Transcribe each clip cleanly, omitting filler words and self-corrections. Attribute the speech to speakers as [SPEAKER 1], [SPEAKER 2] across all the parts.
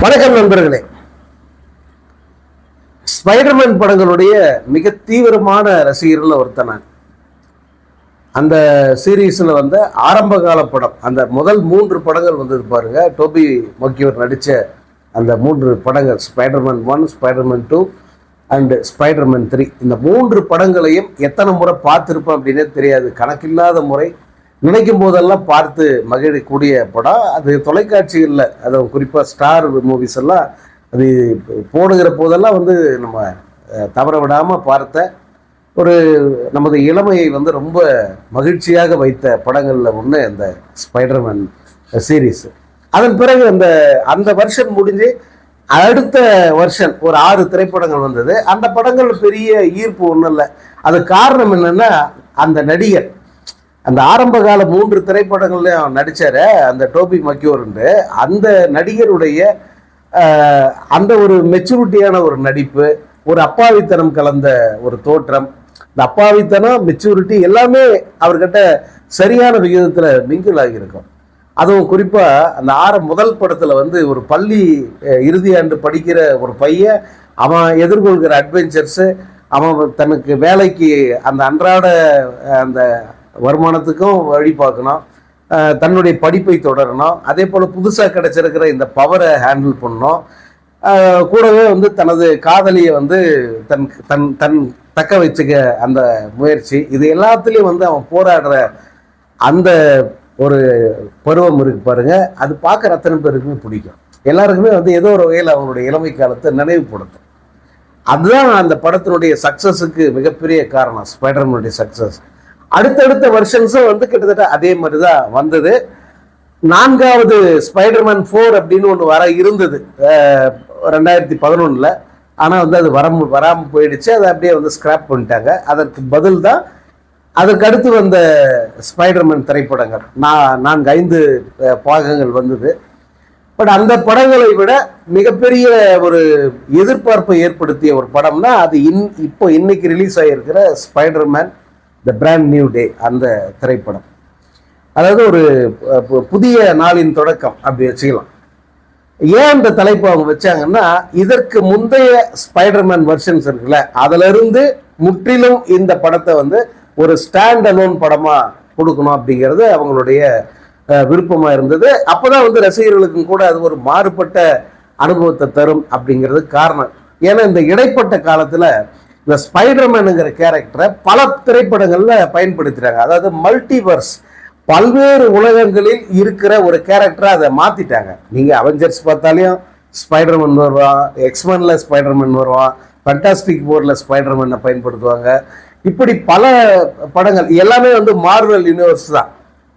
[SPEAKER 1] வணக்கம் நண்பர்களே. ஸ்பைடர்மேன் படங்களுடைய மிக தீவிரமான ரசிகர்கள் ஒருத்தன் நான். அந்த சீரீஸில் வந்து ஆரம்ப கால படம், அந்த முதல் 3 படங்கள் வந்தது பாருங்க, டோபி மக்யூர் நடித்த அந்த 3 படங்கள், ஸ்பைடர்மேன் 1, ஸ்பைடர்மேன் 2 அண்ட் ஸ்பைடர்மேன் 3. இந்த 3 படங்களையும் எத்தனை முறை பார்த்துருப்பேன் அப்படின்னே தெரியாது. கணக்கில்லாத முறை, நினைக்கும் போதெல்லாம் பார்த்து மகிழக்கூடிய படம் அது. தொலைக்காட்சிகளில், அது குறிப்பாக ஸ்டார் மூவிஸ் எல்லாம் அது போடுகிற போதெல்லாம் வந்து நம்ம தவற விடாமல் பார்த்த ஒரு நமது இளமையை வந்து ரொம்ப மகிழ்ச்சியாக வைத்த படங்களில் ஒன்று இந்த ஸ்பைடர்மேன் சீரீஸ். அதன் பிறகு அந்த வருஷம் முடிஞ்சு அடுத்த வருஷம் ஒரு 6 திரைப்படங்கள் வந்தது. அந்த படங்கள் பெரிய ஈர்ப்பு ஒன்றும் இல்லை. அது காரணம் என்னென்னா, அந்த நடிகர் அந்த ஆரம்ப கால 3 திரைப்படங்கள்லையும் நடித்தார் அந்த டோபி மக்யூர்ன்று, அந்த நடிகருடைய அந்த ஒரு மெச்சூரிட்டியான ஒரு நடிப்பு, ஒரு அப்பாவித்தனம் கலந்த ஒரு தோற்றம், இந்த அப்பாவித்தனம் மெச்சூரிட்டி எல்லாமே அவர்கிட்ட சரியான விகிதத்தில் மிங்கிள் ஆகியிருக்கும். அதுவும் குறிப்பாக அந்த முதல் படத்தில் வந்து ஒரு பள்ளி இறுதி ஆண்டு படிக்கிற ஒரு பையன், அவன் எதிர்கொள்கிற அட்வென்ச்சர்ஸு, அவன் தனக்கு வேலைக்கு அந்த அன்றாட அந்த வருமானத்துக்கும் வழி பார்க்கணும், தன்னுடைய படிப்பை தொடரணும், அதே போல் புதுசாக கிடைச்சிருக்கிற இந்த பவரை ஹேண்டில் பண்ணணும், கூடவே வந்து தனது காதலியை வந்து தன் தக்க வச்சுக்க அந்த முயற்சி, இது எல்லாத்துலேயும் வந்து அவன் போராடுற அந்த ஒரு பருவம் இருக்கு பாருங்க. அது பார்க்குற அத்தனை பேருக்குமே பிடிக்கும். எல்லாருக்குமே வந்து ஏதோ ஒரு வகையில் அவங்களுடைய இளமை காலத்தை நினைவுபடுத்தும். அதுதான் அந்த படத்தினுடைய சக்ஸஸுக்கு மிகப்பெரிய காரணம், ஸ்பைடர்மேனுடைய சக்ஸஸ். அடுத்தடுத்த வருஷன்ஸும் வந்து கிட்டத்தட்ட அதே மாதிரி தான் வந்தது. 4வது ஸ்பைடர்மேன் 4 அப்படின்னு ஒன்று வர இருந்தது 2011. ஆனால் வந்து அது வராமல் போயிடுச்சு. அதை அப்படியே வந்து ஸ்கிராப் பண்ணிட்டாங்க. அதற்கு பதில் தான் அதற்கு அடுத்து வந்த ஸ்பைடர்மேன் திரைப்படங்கள் 4-5 பாகங்கள் வந்தது. பட் அந்த படங்களை விட மிகப்பெரிய ஒரு எதிர்பார்ப்பை ஏற்படுத்திய ஒரு படம்னா அது இன்னைக்கு ரிலீஸ் ஆகியிருக்கிற Spiderman the Brand New Day, அந்த திரைப்படம். அதாவது ஒரு புதிய நாளின் தொடக்கம் அப்படி வச்சுக்கலாம். ஏன் அந்த தலைப்பு அவங்க வச்சாங்கன்னா, இதற்கு முந்தைய ஸ்பைடர்மேன் வெர்ஷன்ஸ் இருக்குல்ல, அதிலிருந்து முற்றிலும் இந்த படத்தை வந்து ஒரு ஸ்டாண்ட் அலோன் படமாக கொடுக்கணும் அப்படிங்கிறது அவங்களுடைய விருப்பமாக இருந்தது. அப்போதான் வந்து ரசிகர்களுக்கும் கூட அது ஒரு மாறுபட்ட அனுபவத்தை தரும் அப்படிங்கிறது காரணம். ஏன்னா இந்த இடைப்பட்ட காலத்தில் இந்த ஸ்பைடர்மேனுங்கிற கேரக்டரை பல திரைப்படங்களில் பயன்படுத்துகிறாங்க. அதாவது மல்டிவர்ஸ், பல்வேறு உலகங்களில் இருக்கிற ஒரு கேரக்டரை அதை மாற்றிட்டாங்க. நீங்கள் அவெஞ்சர்ஸ் பார்த்தாலையும் ஸ்பைடர்மேன் வருவான், எக்ஸ்மேனில் ஸ்பைடர்மேன் வருவான், ஃபண்டாஸ்டிக் ஃபோரில் ஸ்பைடர்மேனை பயன்படுத்துவாங்க. இப்படி பல படங்கள் எல்லாமே வந்து மார்வெல் யூனிவர்ஸ் தான்.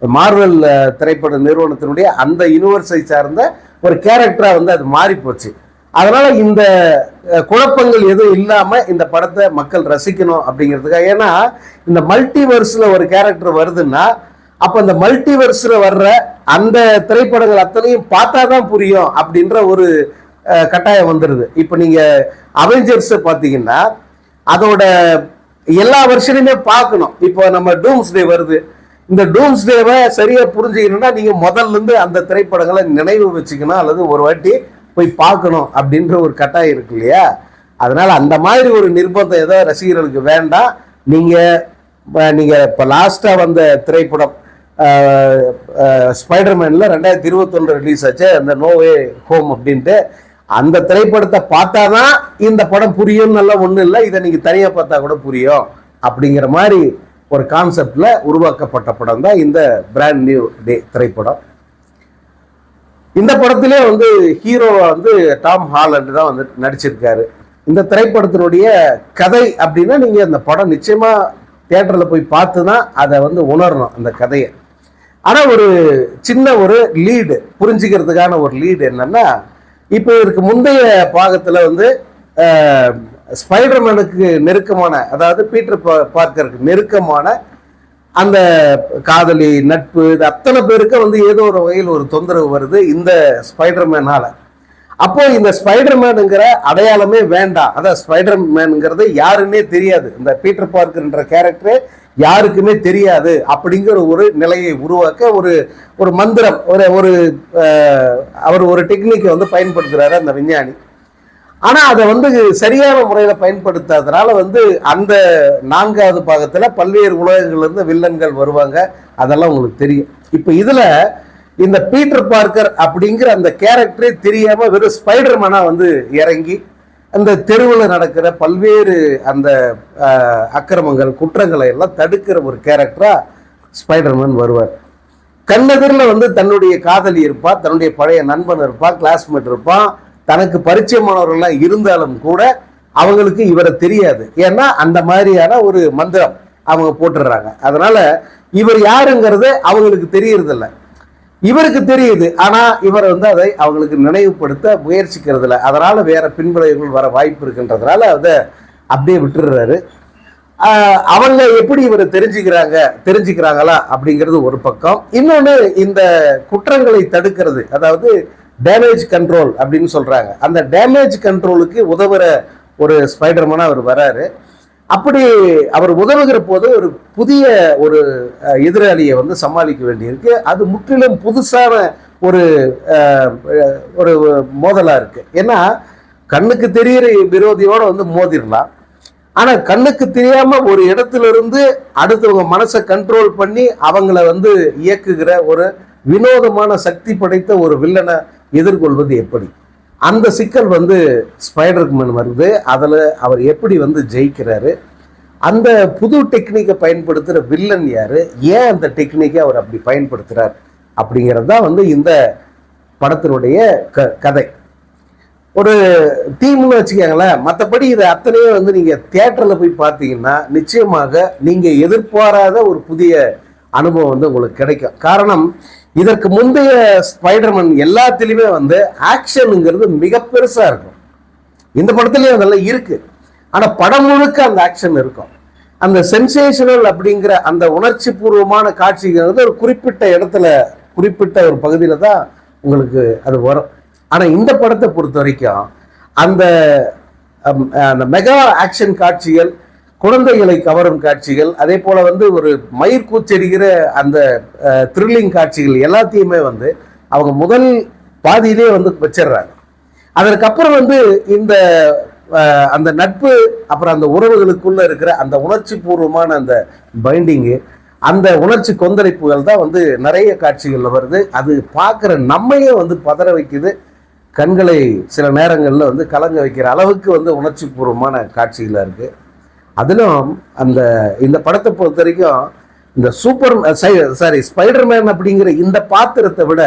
[SPEAKER 1] மார்வெல் திரைப்பட நிறுவனத்தினுடைய அந்த யூனிவர்ஸை சார்ந்த ஒரு கேரக்டராக வந்து அது மாறி போச்சு. அதனால இந்த குழப்பங்கள் எதுவும் இல்லாம இந்த படத்தை மக்கள் ரசிக்கணும் அப்படிங்கிறதுக்காக. ஏன்னா இந்த மல்டிவர்ஸ்ல ஒரு கேரக்டர் வருதுன்னா, அப்ப இந்த மல்டிவர்ஸ்ல வர்ற அந்த திரைப்படங்கள் அத்தனையும் பார்த்தாதான் புரியும் அப்படின்ற ஒரு கட்டாயம் வந்துடுது. இப்ப நீங்க அவெஞ்சர்ஸ் பார்த்தீங்கன்னா அதோட எல்லா வருஷனுமே பார்க்கணும். இப்போ நம்ம டூம்ஸ்டே வருது, இந்த டூம்ஸ்டேவை சரியா புரிஞ்சுக்கணும்னா நீங்க முதல்ல இருந்து அந்த திரைப்படங்களை நினைவு வச்சுக்கணும், அல்லது ஒரு வாட்டி போய் பார்க்கணும் அப்படின்ற ஒரு கட்டாயம் இருக்கு இல்லையா. அதனால அந்த மாதிரி ஒரு நிர்பந்தம் ஏதோ ரசிகர்களுக்கு வேண்டாம். நீங்க இப்போ லாஸ்டா வந்த திரைப்படம் ஸ்பைடர்மேன்ல 2021 ரிலீஸ் ஆச்சு, அந்த நோவே ஹோம் அப்படின்ட்டு, அந்த திரைப்படத்தை பார்த்தாதான் இந்த படம் புரியும், நல்லா ஒன்றும் இல்லை, இதை நீங்க தனியாக பார்த்தா கூட புரியும் அப்படிங்கிற மாதிரி ஒரு கான்செப்ட்ல உருவாக்கப்பட்ட படம் தான் இந்த பிராண்ட் நியூ டே திரைப்படம். இந்த படத்திலே வந்து ஹீரோவா வந்து டாம் ஹாலண்ட் தான் வந்து நடிச்சிருக்காரு. இந்த திரைப்படத்தினுடைய கதை அப்படின்னா, நீங்க அந்த படம் நிச்சயமா தியேட்டர்ல போய் பார்த்து தான் அதை வந்து உணரணும் அந்த கதையை. ஆனா ஒரு சின்ன ஒரு லீடு புரிஞ்சுக்கிறதுக்கான ஒரு லீடு என்னன்னா, இப்போ இதற்கு முந்தைய பாகத்துல வந்து ஸ்பைடர்மேனுக்கு நெருக்கமான, அதாவது பீட்டர் பார்க்கருக்கு நெருக்கமான அந்த காதலி, நட்பு, இது அத்தனை பேருக்கு வந்து ஏதோ ஒரு வகையில் ஒரு தொந்தரவு வருது இந்த ஸ்பைடர்மேனால. அப்போ இந்த ஸ்பைடர்மேனுங்கிற அடையாளமே வேண்டாம். அதான் ஸ்பைடர்மேனுங்கிறது யாருன்னே தெரியாது. இந்த பீட்டர் பார்க்கர்ன்ற கேரக்டரே யாருக்குமே தெரியாது அப்படிங்கிற ஒரு நிலையை உருவாக்க ஒரு ஒரு மந்திரம் ஒரு ஒரு அவர் ஒரு டெக்னிக்கை வந்து பயன்படுத்துறாரு அந்த விஞ்ஞானி. ஆனா அதை வந்து சரியான முறையில பயன்படுத்தாதனால வந்து அந்த 4வது பாகத்துல பல்வேறு உலகங்கள்ல இருந்து வில்லன்கள் வருவாங்க. அதெல்லாம் உங்களுக்கு தெரியும். இப்ப இதுல இந்த பீட்டர் பார்க்கர் அப்படிங்கிற அந்த கேரக்டரே தெரியாம வெறும் ஸ்பைடர்மேனா வந்து இறங்கி அந்த தெருவில் நடக்கிற பல்வேறு அந்த அக்கிரமங்கள் குற்றங்களை எல்லாம் தடுக்கிற ஒரு கேரக்டரா ஸ்பைடர்மேன் வருவார். கண்ணெதிரில் வந்து தன்னுடைய காதலி இருப்பா, தன்னுடைய பழைய நண்பன் இருப்பான், கிளாஸ்மேட் இருப்பான், தனக்கு பரிச்சயமானவர்கள்லாம் இருந்தாலும் கூட அவங்களுக்கு இவரை தெரியாது. ஏன்னா அந்த மாதிரியான ஒரு மந்திரம் அவங்க போட்டுடுறாங்க. அதனால இவர் யாருங்கிறது அவங்களுக்கு தெரியறதில்ல. இவருக்கு தெரியுது, ஆனா இவர் வந்து அதை அவங்களுக்கு நினைவுபடுத்த முயற்சிக்கிறது இல்லை. அதனால வேற பின்விளைவுகள் வர வாய்ப்பு இருக்குன்றதுனால அதை அப்படியே விட்டுடுறாரு. அவங்க எப்படி இவரை தெரிஞ்சுக்கிறாங்களா அப்படிங்கிறது ஒரு பக்கம். இன்னொன்று, இந்த குற்றங்களை தடுக்கிறது, அதாவது டேமேஜ் கண்ட்ரோல் அப்படின்னு சொல்றாங்க. அந்த டேமேஜ் கண்ட்ரோலுக்கு உதவுற ஒரு ஸ்பைடர்மேனா அவர் வராரு. அப்படி அவர் உதவுகிற போது ஒரு புதிய ஒரு எதிராளியை வந்து சமாளிக்க வேண்டியிருக்கு. அது முற்றிலும் புதுசான ஒரு ஒரு மோதலா இருக்கு. ஏன்னா கண்ணுக்கு தெரிகிற விரோதியோட வந்து மோதிரலாம், ஆனா கண்ணுக்கு தெரியாம ஒரு இடத்துல இருந்து அடுத்தவங்க மனசை கண்ட்ரோல் பண்ணி அவங்கள வந்து இயக்குகிற ஒரு வினோதமான சக்தி படைத்த ஒரு வில்லனை எதிர்கொள்வது எப்படி, அந்த சிக்கல் வந்து ஸ்பைடர்மேன் வருது. அதில் அவர் எப்படி வந்து ஜெயிக்கிறாரு, அந்த புது டெக்னிக்கை பயன்படுத்துகிற வில்லன் யாரு, ஏன் அந்த டெக்னிக்கை அவர் அப்படி பயன்படுத்துகிறார் அப்படிங்கிறது தான் வந்து இந்த படத்தினுடைய கதை. ஒரு தீம்னு வச்சுக்கோங்களேன். மற்றபடி இதை அத்தனையே வந்து நீங்கள் தியேட்டரில் போய் பார்த்தீங்கன்னா நிச்சயமாக நீங்கள் எதிர்பாராத ஒரு புதிய அனுபவம் வந்து உங்களுக்கு கிடைக்கும். காரணம், இதற்கு முந்தைய ஸ்பைடர்மேன் எல்லாத்திலுமே வந்து ஆக்ஷனுங்கிறது மிக பெருசா இருக்கும். இந்த படத்துலயும் அதெல்லாம் இருக்கு, ஆனா படம் முழுக்க அந்த ஆக்ஷன் இருக்கும். அந்த சென்சேஷனல் அப்படிங்கிற அந்த உணர்ச்சி பூர்வமான காட்சிங்கிறது ஒரு குறிப்பிட்ட இடத்துல குறிப்பிட்ட ஒரு பகுதியில தான் உங்களுக்கு அது வரும். ஆனா இந்த படத்தை பொறுத்த வரைக்கும் அந்த மெகா ஆக்ஷன் காட்சிகள், குழந்தைகளை கவரும் காட்சிகள், அதே போல வந்து ஒரு மயிர் கூச்செறிகிற அந்த த்ரில்லிங் காட்சிகள் எல்லாத்தையுமே வந்து அவங்க முதல் பாதியிலே வந்து வச்சிடுறாங்க. அதற்கப்புறம் வந்து இந்த அந்த நட்பு, அப்புறம் அந்த உறவுகளுக்குள்ள இருக்கிற அந்த உணர்ச்சி பூர்வமான அந்த பைண்டிங்கு, அந்த உணர்ச்சி கொந்தளிப்புகள் தான் வந்து நிறைய காட்சிகள்ல வருது. அது பார்க்குற நம்மையே வந்து பதற வைக்குது, கண்களை சில நேரங்களில் வந்து கலங்க வைக்கிற அளவுக்கு வந்து உணர்ச்சி பூர்வமான காட்சிகளாக இருக்கு. அதிலும் இந்த படத்தை பொறுத்த வரைக்கும் இந்த ஸ்பைடர்மேன் அப்படிங்கிற இந்த பாத்திரத்தை விட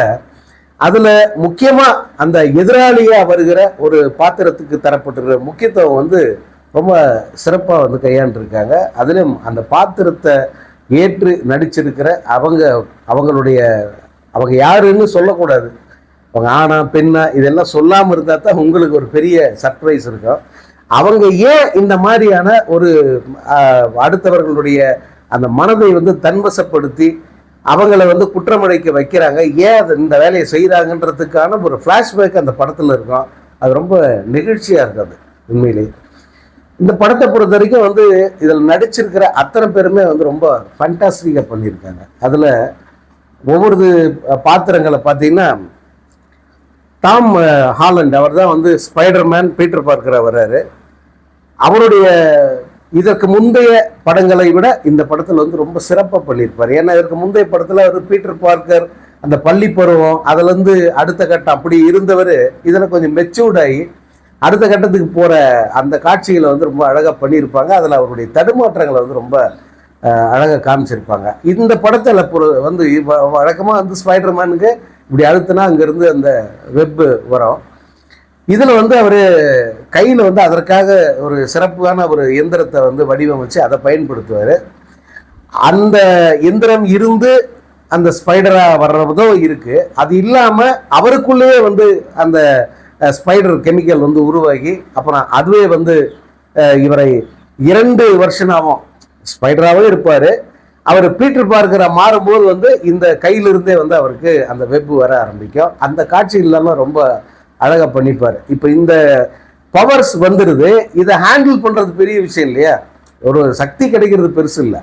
[SPEAKER 1] அதுல முக்கியமா அந்த எதிராளியா வருகிற ஒரு பாத்திரத்துக்கு தரப்பட்டிருக்கிற முக்கியத்துவம் வந்து ரொம்ப சிறப்பா வந்து கையாண்டிருக்காங்க. அதிலும் அந்த பாத்திரத்தை ஏற்று நடிச்சிருக்கிற அவங்க யாருன்னு சொல்லக்கூடாது, அவங்க ஆணா பெண்ணா இதெல்லாம் சொல்லாம இருந்தா தான் உங்களுக்கு ஒரு பெரிய சர்ப்ரைஸ் இருக்கும். அவங்க ஏன் இந்த மாதிரியான ஒரு அடுத்தவர்களுடைய அந்த மனதை வந்து தன்வசப்படுத்தி அவங்கள வந்து குற்றமடைக்க வைக்கிறாங்க, ஏன் இந்த வேலையை செய்கிறாங்கன்றதுக்கான ஒரு ஃப்ளாஷ்பேக் அந்த படத்தில் இருக்கும். அது ரொம்ப நெகிழ்ச்சியாக இருக்காது உண்மையிலே. இந்த படத்தை பொறுத்த வரைக்கும் வந்து இதில் நடிச்சிருக்கிற அத்தனை பேருமே வந்து ரொம்ப ஃபண்டாஸ்டிக்காக பண்ணியிருக்காங்க. அதில் ஒவ்வொரு பாத்திரங்களை பார்த்தீங்கன்னா, டாம் ஹாலண்ட் அவர் தான் வந்து ஸ்பைடர்மேன் பீட்டர் பார்க்கர் வர்றாரு. அவருடைய இதற்கு முந்தைய படங்களை விட இந்த படத்தில் வந்து ரொம்ப சிறப்பாக பண்ணியிருப்பார். ஏன்னா இதற்கு முந்தைய படத்தில் அவர் பீட்டர் பார்க்கர் அந்த பள்ளி பருவம் அதுலேருந்து அடுத்த கட்டம் அப்படி இருந்தவர் இதில் கொஞ்சம் மெச்சூர்ட் ஆகி அடுத்த கட்டத்துக்கு போகிற அந்த காட்சிகளை வந்து ரொம்ப அழகாக பண்ணியிருப்பாங்க. அதில் அவருடைய தடுமாற்றங்களை வந்து ரொம்ப அழகாக காமிச்சிருப்பாங்க. இந்த படத்தில் வந்து வழக்கமாக வந்து ஸ்பைடர்மேனுக்கு இப்படி அழுத்தினா அங்கேருந்து அந்த வெப்பு வரும். இதில் வந்து அவர் கையில் வந்து அதற்காக ஒரு சிறப்பான ஒரு எந்திரத்தை வந்து வடிவமைச்சு அதை பயன்படுத்துவார். அந்த எந்திரம் இருந்து அந்த ஸ்பைடராக வர்றதும் இருக்குது. அது இல்லாமல் அவருக்குள்ளேயே வந்து அந்த ஸ்பைடர் கெமிக்கல் வந்து உருவாகி அப்புறம் அதுவே வந்து இவரை 2 வருஷனாகவும் ஸ்பைடராகவே இருப்பார். அவர் பீட்டர் பார்க்கரை மாறும்போது வந்து இந்த கையிலிருந்தே வந்து அவருக்கு அந்த வெப்பு வர ஆரம்பிக்கும். அந்த காட்சி இல்லாமல் ரொம்ப அழகாக பண்ணிப்பார். இப்போ இந்த பவர்ஸ் வந்துடுது, இதை ஹேண்டில் பண்ணுறது பெரிய விஷயம் இல்லையா, ஒரு சக்தி கிடைக்கிறது பெருசு இல்லை.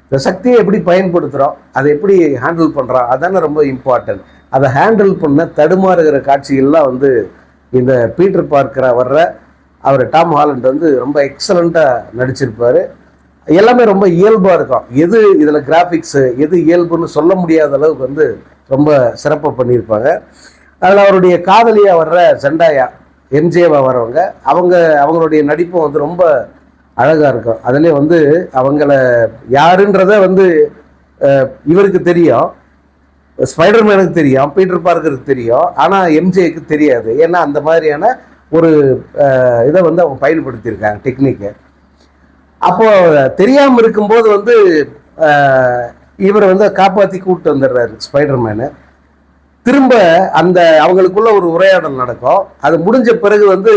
[SPEAKER 1] இந்த சக்தியை எப்படி பயன்படுத்துகிறோம், அதை எப்படி ஹேண்டில் பண்ணுறோம், அதானே ரொம்ப இம்பார்ட்டன்ட். அதை ஹேண்டில் பண்ண தடுமாறுகிற காட்சிகள்லாம் வந்து இந்த பீட்டர் பார்க்கரா வர்ற அவர் டாம் ஹாலண்ட் வந்து ரொம்ப எக்ஸலண்ட்டாக நடிச்சிருப்பார். எல்லாமே ரொம்ப இயல்பாக இருக்கும். எது இதில் கிராஃபிக்ஸு எது இயல்புன்னு சொல்ல முடியாத அளவுக்கு வந்து ரொம்ப சிறப்பாக பண்ணியிருப்பாங்க. அதில் அவருடைய காதலியாக வர்ற செண்டாயா எம்ஜேவா வரவங்க அவங்களுடைய நடிப்பும் வந்து ரொம்ப அழகாக இருக்கும். அதிலே வந்து அவங்கள யாருன்றத வந்து இவருக்கு தெரியும், ஸ்பைடர்மேனுக்கு தெரியும், பீட்டர் பார்க்கருக்கு தெரியும், ஆனால் எம்ஜேக்கு தெரியாது. ஏன்னா அந்த மாதிரியான ஒரு இதை வந்து அவங்க பயன்படுத்தியிருக்காங்க டெக்னிக்கை. அப்போ தெரியாமல் இருக்கும்போது வந்து இவரை வந்து காப்பாற்றி கூப்பிட்டு வந்துடுறாரு ஸ்பைடர்மேனு. திரும்ப அந்த அவங்களுக்குள்ள ஒரு உரையாடல் நடக்கும். அது முடிஞ்ச பிறகு வந்து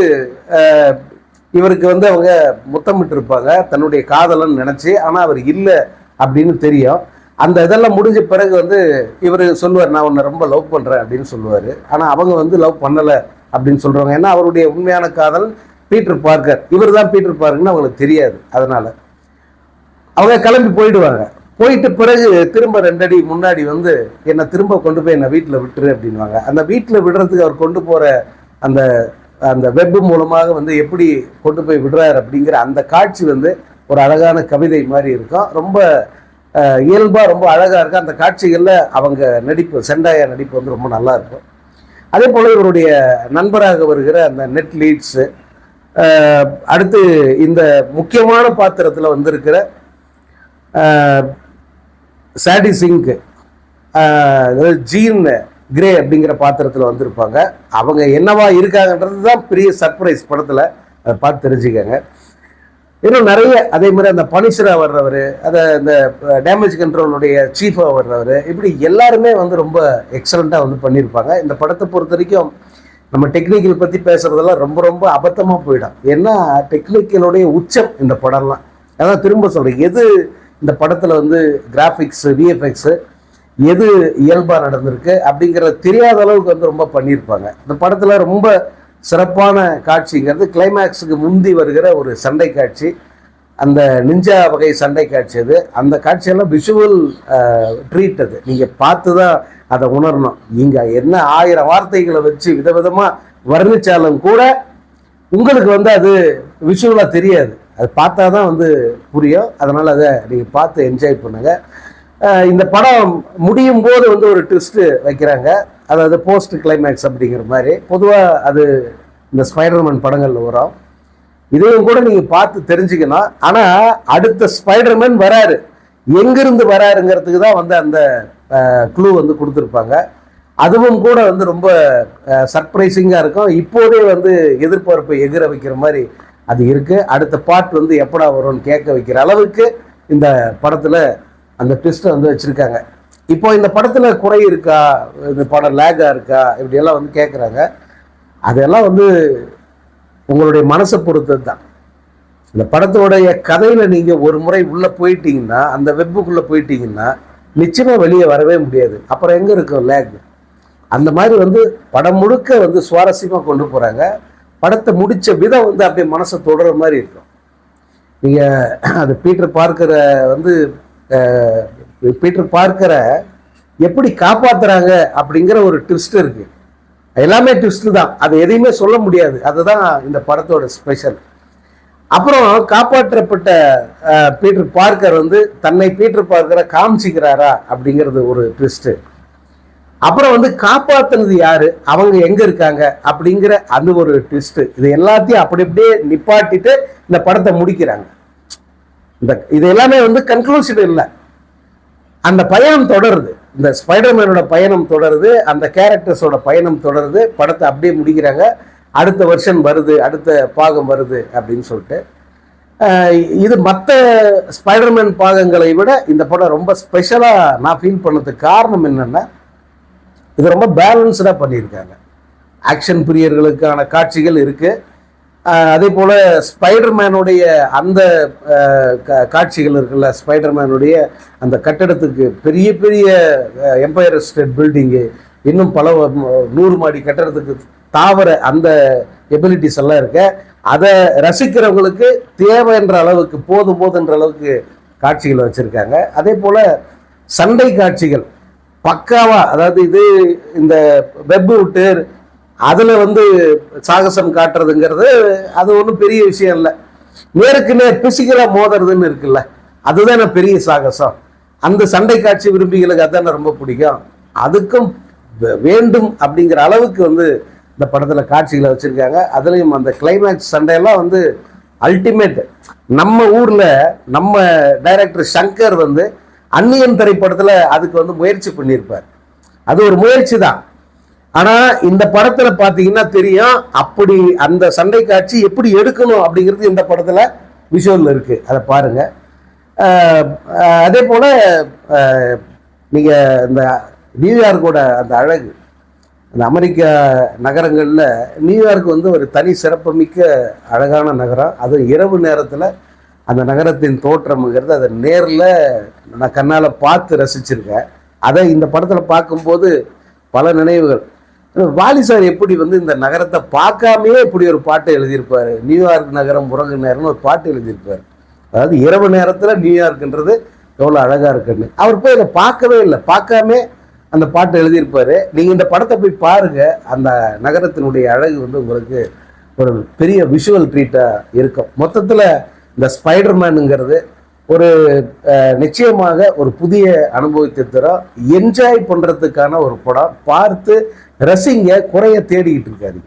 [SPEAKER 1] இவருக்கு வந்து அவங்க முத்தமிட்டு இருப்பாங்க தன்னுடைய காதலன்னு நினச்சி. ஆனால் அவர் இல்லை அப்படின்னு தெரியும். அந்த இதெல்லாம் முடிஞ்ச பிறகு வந்து இவர் சொல்லுவார், நான் உன்னை ரொம்ப லவ் பண்ணுறேன் அப்படின்னு சொல்லுவார். ஆனால் அவங்க வந்து லவ் பண்ணலை அப்படின்னு சொல்கிறாங்க. ஏன்னா அவருடைய உண்மையான காதல் பீட்டர் பார்க்கர், இவர் தான் பீட்டர் பார்க்கர்னு அவங்களுக்கு தெரியாது. அதனால் அவங்க கிளம்பி போயிடுவாங்க. போயிட்டு பிறகு திரும்ப 2 அடி முன்னாடி வந்து என்னை திரும்ப கொண்டு போய் என்னை வீட்டில் விட்டுரு அப்படின்வாங்க. அந்த வீட்டில் விடுறதுக்கு அவர் கொண்டு போகிற அந்த அந்த வெப்பு மூலமாக வந்து எப்படி கொண்டு போய் விடுறாரு அப்படிங்கிற அந்த காட்சி வந்து ஒரு அழகான கவிதை மாதிரி இருக்கும். ரொம்ப இயல்பாக ரொம்ப அழகாக இருக்கும். அந்த காட்சிகளில் அவங்க நடிப்பு, செண்டாயா நடிப்பு வந்து ரொம்ப நல்லா இருக்கும். அதே போல் இவருடைய நண்பராக வருகிற அந்த நெட் லீட்ஸு, அடுத்து இந்த முக்கியமான பாத்திரத்தில் வந்திருக்கிற சாடி சிங்க், ஜீன் கிரே அப்படிங்கிற பாத்திரத்தில் வந்திருப்பாங்க. அவங்க என்னவா இருக்காங்கன்றது தான் பெரிய சர்ப்ரைஸ் படத்தில். அதை பார்த்து தெரிஞ்சுக்கங்க. இன்னும் நிறைய அதே மாதிரி அந்த பனிஷராக வர்றவர், அதை இந்த டேமேஜ் கண்ட்ரோலுடைய சீஃபாக வர்றவர், இப்படி எல்லாருமே வந்து ரொம்ப எக்ஸலண்ட்டாக வந்து பண்ணியிருப்பாங்க. இந்த படத்தை பொறுத்த வரைக்கும் நம்ம டெக்னிக்கல் பற்றி பேசுகிறதெல்லாம் ரொம்ப ரொம்ப அபத்தமாக போயிடும். ஏன்னா டெக்னிக்கலுடைய உச்சம் இந்த படம்லாம். அதான் திரும்ப சொல்கிறேன், எது இந்த படத்தில் வந்து கிராஃபிக்ஸு விஎஃப்எக்ஸு எது இயல்பாக நடந்திருக்கு அப்படிங்கிறது தெரியாத அளவுக்கு வந்து ரொம்ப பண்ணியிருப்பாங்க. இந்த படத்தில் ரொம்ப சிறப்பான காட்சிங்கிறது கிளைமேக்ஸுக்கு முந்தி வருகிற ஒரு சண்டை காட்சி, அந்த நிஞ்சா வகை சண்டை காட்சி. அது அந்த காட்சியெல்லாம் விஷுவல் ட்ரீட். அது நீங்கள் பார்த்து தான் அதை உணரணும். நீங்கள் என்ன 1000 வார்த்தைகளை வச்சு விதவிதமாக வர்ணித்தாலும் கூட உங்களுக்கு வந்து அது விஷுவலாக தெரியாது. அது பார்த்தா தான் வந்து புரியும். அதனால் அதை நீங்கள் பார்த்து என்ஜாய் பண்ணுங்கள். இந்த படம் முடியும் போது வந்து ஒரு ட்விஸ்ட்டு வைக்கிறாங்க, அதாவது போஸ்ட் கிளைமேக்ஸ் அப்படிங்கிற மாதிரி. பொதுவாக அது இந்த ஸ்பைடர்மேன் படங்களில் வரும். இதையும் கூட நீங்கள் பார்த்து தெரிஞ்சுக்கணும். ஆனால் அடுத்த ஸ்பைடர்மேன் வராரு, எங்கிருந்து வராருங்கிறதுக்கு தான் வந்து அந்த க்ளூ வந்து கொடுத்துருப்பாங்க. அதுவும் கூட வந்து ரொம்ப சர்ப்ரைசிங்காக இருக்கும். இப்போதே வந்து எதிர்பார்ப்பை எகிர வைக்கிற மாதிரி அது இருக்குது. அடுத்த பார்ட் வந்து எப்படா வரும்னு கேட்க வைக்கிற அளவுக்கு இந்த படத்தில் அந்த ட்விஸ்ட்டை வந்து வச்சுருக்காங்க. இப்போ இந்த படத்தில் குறை இருக்கா, இந்த படம் லேகாக இருக்கா, இப்படியெல்லாம் வந்து கேட்குறாங்க. அதெல்லாம் வந்து உங்களுடைய மனசை பொறுத்தது தான். இந்த படத்தோடைய கதையில் நீங்கள் ஒரு முறை உள்ளே போயிட்டீங்கன்னா, அந்த வெப்புக்குள்ளே போயிட்டீங்கன்னா நிச்சயமாக வெளியே வரவே முடியாது. அப்புறம் எங்கே இருக்கும் லேக்? அந்த மாதிரி வந்து படம் முழுக்க வந்து சுவாரஸ்யமாக கொண்டு போகிறாங்க. படத்தை முடித்த விதம் வந்து அப்படியே மனசை தொடர மாதிரி இருக்கும். நீங்கள் அது பீட்டர் பார்க்கரை எப்படி காப்பாற்றுறாங்க அப்படிங்கிற ஒரு ட்விஸ்ட் இருக்கு. எல்லாமே ட்விஸ்ட் தான், அது எதையுமே சொல்ல முடியாது. அதுதான் இந்த படத்தோட ஸ்பெஷல். அப்புறம் காப்பாற்றப்பட்ட பீட்டர் பார்க்கர் வந்து தன்னை பீட்டர் பார்க்கரை காமிச்சிக்கிறாரா அப்படிங்கிறது ஒரு ட்விஸ்ட். அப்புறம் வந்து காப்பாற்றினது யாரு, அவங்க எங்க இருக்காங்க அப்படிங்கிற அந்த ஒரு ட்விஸ்ட். இது எல்லாத்தையும் அப்படி அப்படியே நிப்பாட்டிட்டு இந்த படத்தை முடிக்கிறாங்க. இது எல்லாமே வந்து கன்க்ளூஷன் இல்லை, அந்த பயணம் தொடருது. இந்த ஸ்பைடர்மேனோட பயணம் தொடருது, அந்த கேரக்டர்ஸோட பயணம் தொடருது. படத்தை அப்படியே முடிக்கிறாங்க. அடுத்த வருஷன் வருது, அடுத்த பாகம் வருது அப்படின்னு சொல்லிட்டு. இது மற்ற ஸ்பைடர்மேன் பாகங்களை விட இந்த படம் ரொம்ப ஸ்பெஷலாக நான் ஃபீல் பண்ணதுக்கு காரணம் என்னென்னா, இது ரொம்ப பேலன்ஸ்டாக பண்ணியிருக்காங்க. ஆக்ஷன் பிரியர்களுக்கான காட்சிகள் இருக்குது. அதே போல் ஸ்பைடர்மேனுடைய அந்த காட்சிகள் இருக்குல்ல, ஸ்பைடர்மேனுடைய அந்த கட்டடத்துக்கு பெரிய பெரிய எம்பயர் ஸ்டேட் பில்டிங்கு, இன்னும் பல 100 மாடி கட்டடத்துக்கு தாவர அந்த எபிலிட்டிஸ் எல்லாம் இருக்கு. அதை ரசிக்கிறவங்களுக்கு தேவைன்ற அளவுக்கு போதுன்ற அளவுக்கு காட்சிகளை வச்சுருக்காங்க. அதே போல் சண்டை காட்சிகள் பக்காவா, அதாவது இது இந்த வெப் விட்டு அதில் வந்து சாகசம் காட்டுறதுங்கிறது அது ஒன்றும் பெரிய விஷயம் இல்லை. நேருக்கு நேர் பிசிக்கலாக மோதுறதுன்னு இருக்குல்ல, அதுதானே பெரிய சாகசம். அந்த சண்டை காட்சி விரும்பிகளுக்கு அதுதானே ரொம்ப பிடிக்கும். அதுக்கும் வேண்டும் அப்படிங்கிற அளவுக்கு வந்து இந்த படத்தில் காட்சிகளை வச்சுருக்காங்க. அதுலேயும் அந்த கிளைமேக்ஸ் சண்டையெல்லாம் வந்து அல்டிமேட். நம்ம ஊரில் நம்ம டைரக்டர் சங்கர் வந்து அந்நியன் திரைப்படத்தில் அதுக்கு வந்து முயற்சி பண்ணியிருப்பார். அது ஒரு முயற்சி தான். ஆனால் இந்த படத்தில் பார்த்தீங்கன்னா தெரியும், அப்படி அந்த சண்டை காட்சி எப்படி எடுக்கணும் அப்படிங்கிறது இந்த படத்தில் விஷுவல் இருக்குது. அதை பாருங்கள். அதே போல் நீங்கள் இந்த நியூயார்க்கோட அந்த அழகு, அந்த அமெரிக்க நகரங்களில் நியூயார்க் வந்து ஒரு தனி சிறப்புமிக்க அழகான நகரம். அது இரவு நேரத்தில் அந்த நகரத்தின் தோற்றம்ங்கிறது அதை நேரில் நான் கண்ணால் பார்த்து ரசிச்சிருக்கேன். அதை இந்த படத்தில் பார்க்கும்போது பல நினைவுகள். வாலி சார் எப்படி வந்து இந்த நகரத்தை பார்க்காமையே இப்படி ஒரு பாட்டை எழுதியிருப்பார். நியூயார்க் நகரம் உறங்கு நேரம்னு ஒரு பாட்டு எழுதியிருப்பார். அதாவது இரவு நேரத்தில் நியூயார்க்குன்றது எவ்வளோ அழகாக இருக்குன்னு அவர் போய் அதை பார்க்கவே இல்லை, பார்க்காம அந்த பாட்டு எழுதியிருப்பார். நீங்கள் இந்த படத்தை போய் பாருங்கள், அந்த நகரத்தினுடைய அழகு வந்து உங்களுக்கு ஒரு பெரிய விஷுவல் ட்ரீட்டாக இருக்கும். மொத்தத்தில் இந்த ஸ்பைடர்மேனுங்கிறது ஒரு நிச்சயமாக ஒரு புதிய அனுபவத்தை தரும். என்ஜாய் பண்ணுறதுக்கான ஒரு படம். பார்த்து ரசிங்க, குறைய தேடிக்கிட்டு இருக்காரு.